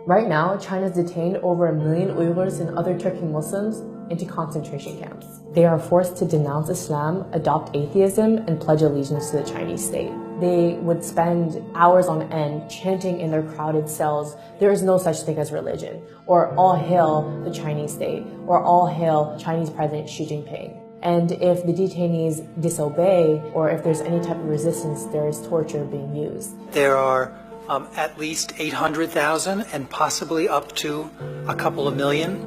Right now, China's detained over 1 million Uyghurs and other Turkic Muslims into concentration camps. They are forced to denounce Islam, adopt atheism, and pledge allegiance to the Chinese state. They would spend hours on end chanting in their crowded cells, "There is no such thing as religion," or "All hail the Chinese state," or "All hail Chinese President Xi Jinping." And if the detainees disobey, or if there's any type of resistance, there is torture being used. There are at least 800,000 and possibly up to a couple of million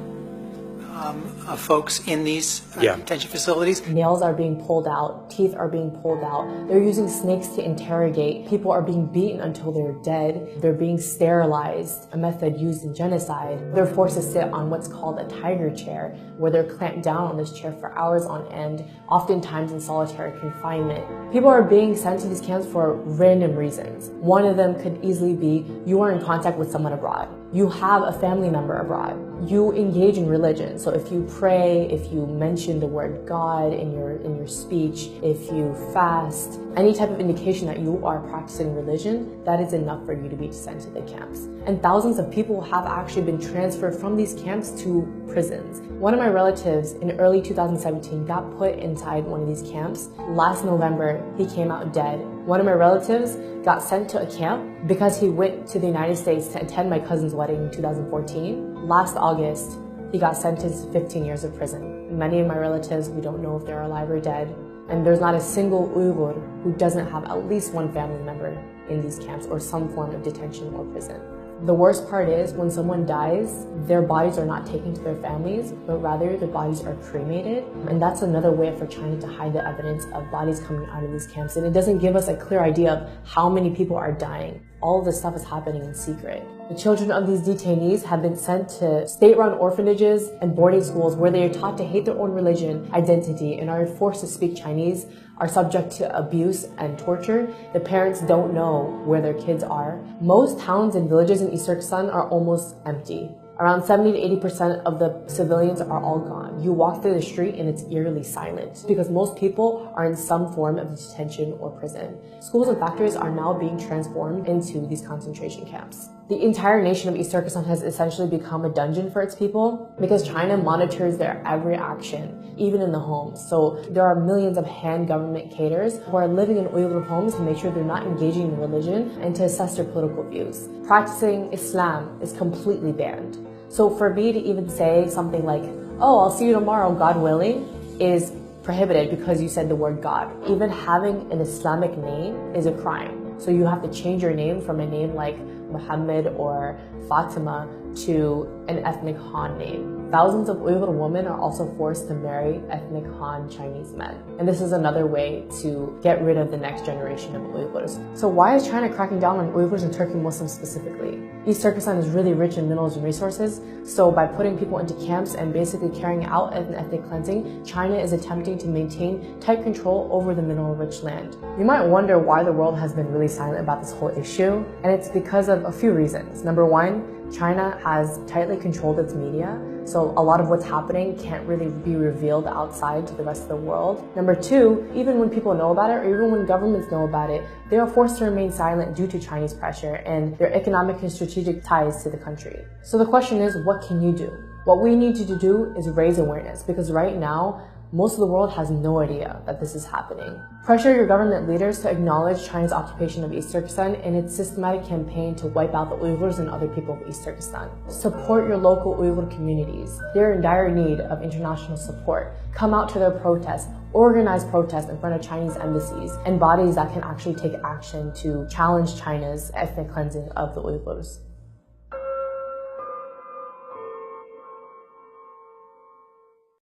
folks in these detention facilities. Nails are being pulled out, teeth are being pulled out. They're using snakes to interrogate. People are being beaten until they're dead. They're being sterilized, a method used in genocide. They're forced to sit on what's called a tiger chair, where they're clamped down on this chair for hours on end, oftentimes in solitary confinement. People are being sent to these camps for random reasons. One of them could easily be you are in contact with someone abroad. You have a family member abroad. You engage in religion. So if you pray, if you mention the word God in your speech, if you fast, any type of indication that you are practicing religion, that is enough for you to be sent to the camps. And thousands of people have actually been transferred from these camps to prisons. One of my relatives in early 2017 got put inside one of these camps. Last November, he came out dead. One of my relatives got sent to a camp because he went to the United States to attend my cousin's wedding in 2014. Last August, he got sentenced to 15 years of prison. Many of my relatives, we don't know if they're alive or dead. And there's not a single Uyghur who doesn't have at least one family member in these camps or some form of detention or prison. The worst part is when someone dies, their bodies are not taken to their families, but rather their bodies are cremated. And that's another way for China to hide the evidence of bodies coming out of these camps. And it doesn't give us a clear idea of how many people are dying. All of this stuff is happening in secret. The children of these detainees have been sent to state-run orphanages and boarding schools where they are taught to hate their own religion, identity, and are forced to speak Chinese, are subject to abuse and torture. The parents don't know where their kids are. Most towns and villages in East Turkestan are almost empty. Around 70 to 80% of the civilians are all gone. You walk through the street and it's eerily silent because most people are in some form of detention or prison. Schools and factories are now being transformed into these concentration camps. The entire nation of East Turkestan has essentially become a dungeon for its people because China monitors their every action, even in the homes. So there are millions of Han government cadres who are living in Uyghur homes to make sure they're not engaging in religion and to assess their political views. Practicing Islam is completely banned. So for me to even say something like, "Oh, I'll see you tomorrow, God willing," is prohibited because you said the word God. Even having an Islamic name is a crime. So you have to change your name from a name like Muhammad or Fatima to an ethnic Han name. Thousands of Uyghur women are also forced to marry ethnic Han Chinese men. And this is another way to get rid of the next generation of Uyghurs. So why is China cracking down on Uyghurs and Turkic Muslims specifically? East Turkestan is really rich in minerals and resources, so by putting people into camps and basically carrying out an ethnic cleansing, China is attempting to maintain tight control over the mineral-rich land. You might wonder why the world has been really silent about this whole issue, and it's because of a few reasons. Number one, China has tightly controlled its media, so a lot of what's happening can't really be revealed outside to the rest of the world. Number two, even when people know about it, or even when governments know about it, they are forced to remain silent due to Chinese pressure and their economic and strategic ties to the country. So the question is, what can you do? What we need you to do is raise awareness, because right now, most of the world has no idea that this is happening. Pressure your government leaders to acknowledge China's occupation of East Turkestan and its systematic campaign to wipe out the Uyghurs and other people of East Turkestan. Support your local Uyghur communities. They're in dire need of international support. Come out to their protests. Organize protests in front of Chinese embassies and bodies that can actually take action to challenge China's ethnic cleansing of the Uyghurs.